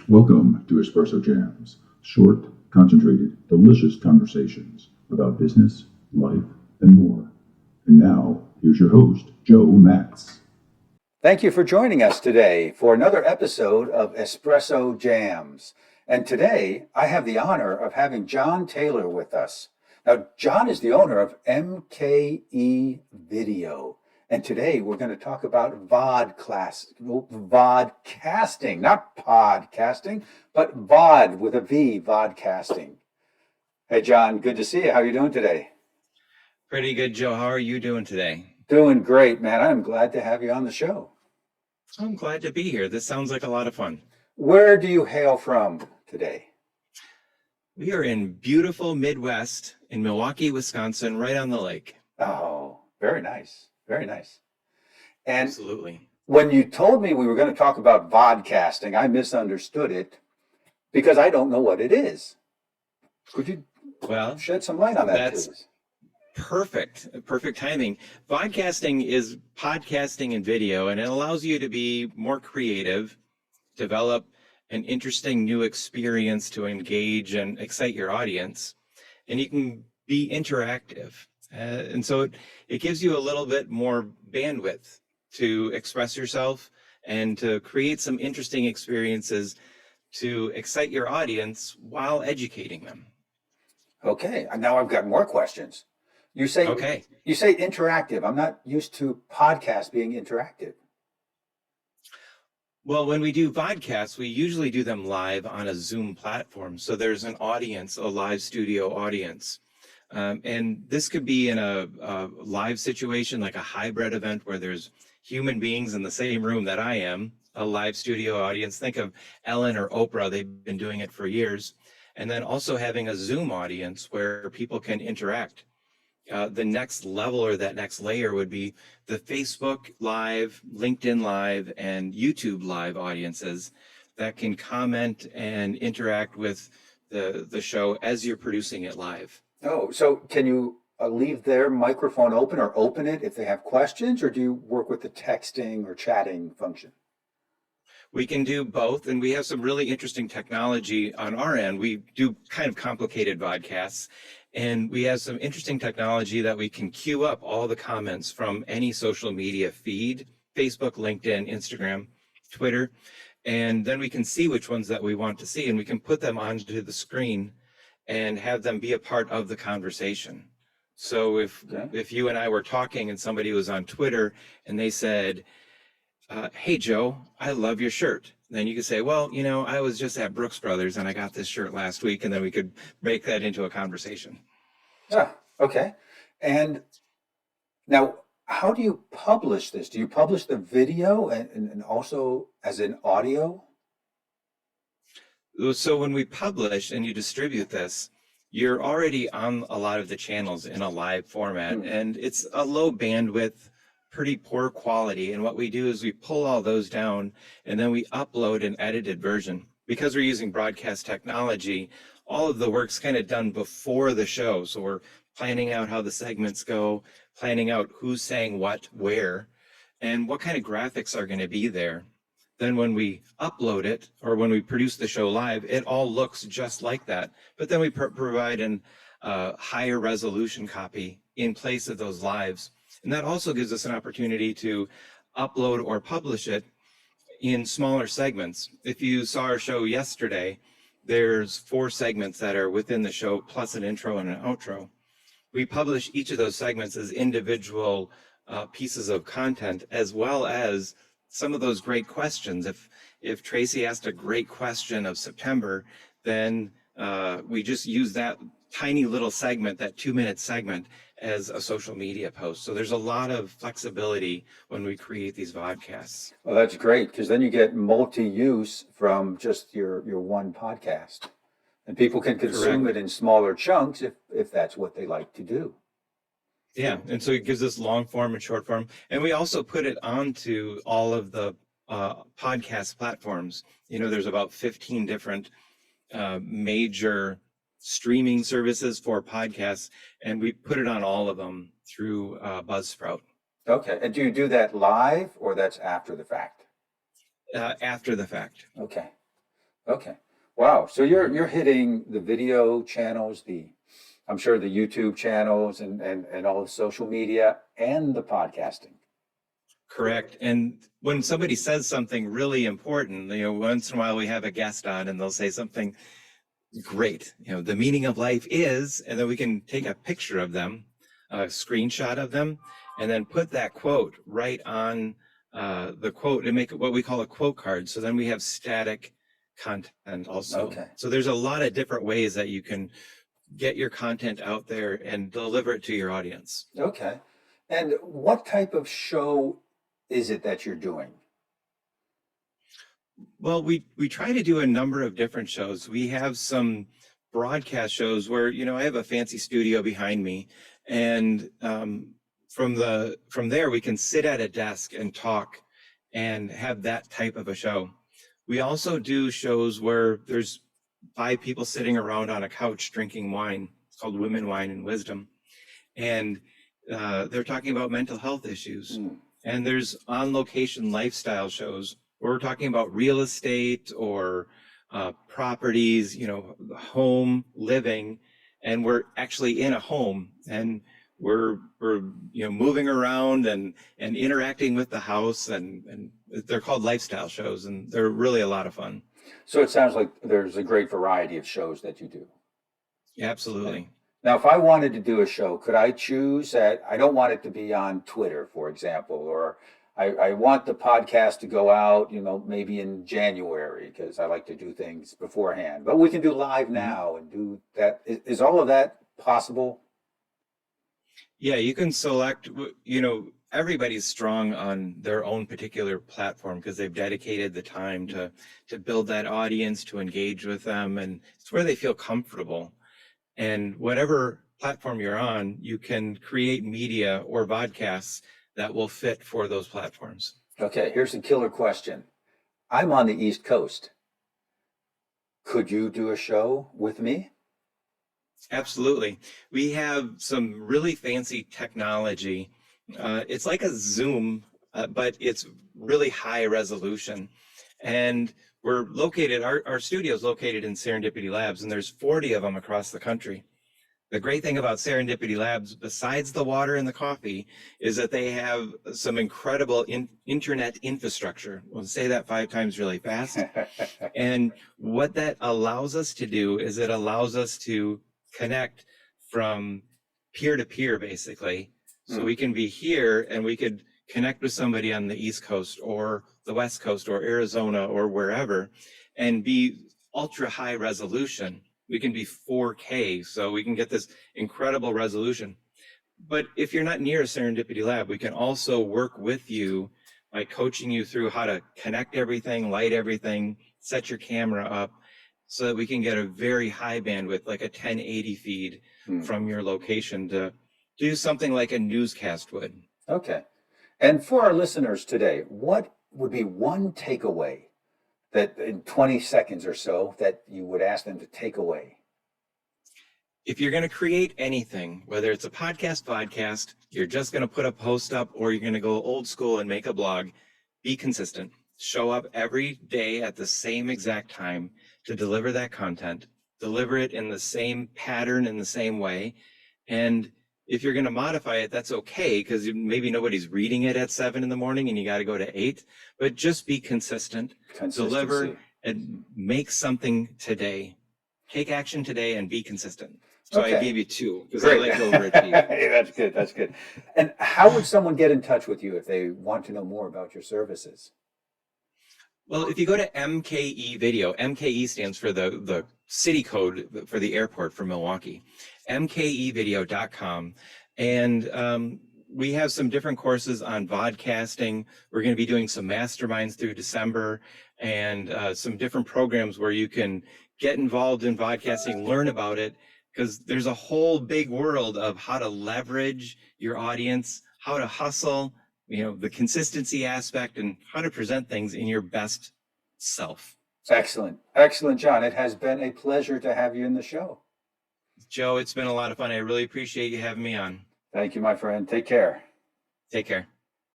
Welcome to Espresso JAMs, short, concentrated, delicious conversations about business, life, and more. And now, here's your host, Joe Matz. Thank you for joining us today for another episode of Espresso Jams. And today, I have the honor of having Jon Taylor with us. Now, Jon is the owner of MKE Video. And today, we're going to talk about vodcasting, not podcasting, but VOD with a V, vodcasting. Hey, Jon, good to see you. How are you doing today? Pretty good, Joe. How are you doing today? Doing great, man. I'm glad to have you on the show. I'm glad to be here. This sounds like a lot of fun. Where do you hail from today? We are in beautiful Midwest in Milwaukee, Wisconsin, right on the lake. Oh, very nice. Very nice. And Absolutely. when you told me we were going to talk about vodcasting, I misunderstood it because I don't know what it is. Could you shed some light on that, That's please? Perfect timing. Vodcasting is podcasting and video, and it allows you to be more creative, develop an interesting new experience to engage and excite your audience, and you can be interactive. And so it gives you a little bit more bandwidth to express yourself and to create some interesting experiences to excite your audience while educating them. Okay, and now I've got more questions. You say interactive. I'm not used to podcasts being interactive. Well, when we do vodcasts, we usually do them live on a Zoom platform. So there's an audience, a live studio audience. And this could be in a live situation, like a hybrid event where there's human beings in the same room that I am, a live studio audience. Think of Ellen or Oprah. They've been doing it for years. And then also having a Zoom audience where people can interact. The next level or that next layer would be the Facebook Live, LinkedIn Live, and YouTube Live audiences that can comment and interact with the show as you're producing it live. Oh, so can you leave their microphone open or open it if they have questions, or do you work with the texting or chatting function? We can do both, and we have some really interesting technology on our end. We do kind of complicated vodcasts, and we have some interesting technology that we can queue up all the comments from any social media feed, Facebook, LinkedIn, Instagram, Twitter, and then we can see which ones that we want to see, and we can put them onto the screen and have them be a part of the conversation. So if you and I were talking and somebody was on Twitter and they said, hey, Joe, I love your shirt. Then you could say, well, I was just at Brooks Brothers and I got this shirt last week. And then we could make that into a conversation. Yeah, okay. And now, how do you publish this? Do you publish the video and also as in audio? So when we publish and you distribute this, you're already on a lot of the channels in a live format. And it's a low bandwidth, pretty poor quality. And what we do is we pull all those down and then we upload an edited version. Because we're using broadcast technology, all of the work's kind of done before the show. So we're planning out how the segments go, planning out who's saying what, where, and what kind of graphics are going to be there. Then when we upload it or when we produce the show live, it all looks just like that. But then we provide an higher resolution copy in place of those lives. And that also gives us an opportunity to upload or publish it in smaller segments. If you saw our show yesterday, there's 4 segments that are within the show, plus an intro and an outro. We publish each of those segments as individual pieces of content, as well as some of those great questions. If Tracy asked a great question of September, then we just use that tiny little segment, that 2-minute segment, as a social media post. So there's a lot of flexibility when we create these vodcasts. Well, that's great because then you get multi-use from just your one podcast, and people can consume it in smaller chunks if that's what they like to do. Yeah, and so it gives us long form and short form, and we also put it onto all of the podcast platforms. There's about 15 different major streaming services for podcasts, and we put it on all of them through Buzzsprout. Okay, and do you do that live or that's after the fact? After the fact. Okay. Okay. Wow. So you're hitting the video channels, I'm sure the YouTube channels and all the social media and the podcasting. Correct. And when somebody says something really important, once in a while we have a guest on and they'll say something great. The meaning of life is, and then we can take a picture of them, a screenshot of them, and then put that quote right on the quote and make it what we call a quote card. So then we have static content also. Okay. So there's a lot of different ways that you can get your content out there and deliver it to your audience. Okay. And what type of show is it that you're doing? Well, we try to do a number of different shows. We have some broadcast shows where, I have a fancy studio behind me, and from there we can sit at a desk and talk and have that type of a show. We also do shows where there's 5 people sitting around on a couch drinking wine. It's called Women, Wine, and Wisdom. And they're talking about mental health issues. And there's on-location lifestyle shows where we're talking about real estate or properties, home living, and we're actually in a home and we're moving around and interacting with the house, and they're called lifestyle shows, and they're really a lot of fun. So it sounds like there's a great variety of shows that you do. Absolutely. Now, if I wanted to do a show, could I choose that? I don't want it to be on Twitter, for example, or I want the podcast to go out, maybe in January, because I like to do things beforehand. But we can do live now and do that. Is all of that possible? Yeah, you can select, everybody's strong on their own particular platform because they've dedicated the time to build that audience, to engage with them, and it's where they feel comfortable. And whatever platform you're on, you can create media or vodcasts that will fit for those platforms. Okay, here's a killer question. I'm on the East Coast. Could you do a show with me? Absolutely. We have some really fancy technology. It's like a Zoom, but it's really high resolution. And we're located, our studio is located in Serendipity Labs, and there's 40 of them across the country. The great thing about Serendipity Labs, besides the water and the coffee, is that they have some incredible internet infrastructure. We'll say that 5 times really fast. And what that allows us to do is it allows us to connect from peer to peer, basically. So we can be here and we could connect with somebody on the East Coast or the West Coast or Arizona or wherever and be ultra high resolution. We can be 4K, so we can get this incredible resolution. But if you're not near a Serendipity Lab, we can also work with you by coaching you through how to connect everything, light everything, set your camera up, so that we can get a very high bandwidth, like a 1080 feed from your location to do something like a newscast would. Okay. And for our listeners today, what would be one takeaway that in 20 seconds or so that you would ask them to take away? If you're going to create anything, whether it's a podcast, vodcast, you're just going to put a post up, or you're going to go old school and make a blog, be consistent. Show up every day at the same exact time to deliver that content. Deliver it in the same pattern, in the same way. And if you're going to modify it, that's okay, because maybe nobody's reading it at 7 in the morning and you got to go to 8, but just be consistent, deliver, and make something today. Take action today and be consistent. So okay. I gave you 2 because I like to overachieve. That's good. That's good. And how would someone get in touch with you if they want to know more about your services? Well, if you go to MKE Video, MKE stands for the city code for the airport for Milwaukee, mkevideo.com. And we have some different courses on vodcasting. We're going to be doing some masterminds through December and some different programs where you can get involved in vodcasting, learn about it, because there's a whole big world of how to leverage your audience, how to hustle, the consistency aspect, and how to present things in your best self. Excellent. Excellent, Jon. It has been a pleasure to have you in the show. Joe, it's been a lot of fun. I really appreciate you having me on. Thank you, my friend. Take care. Take care.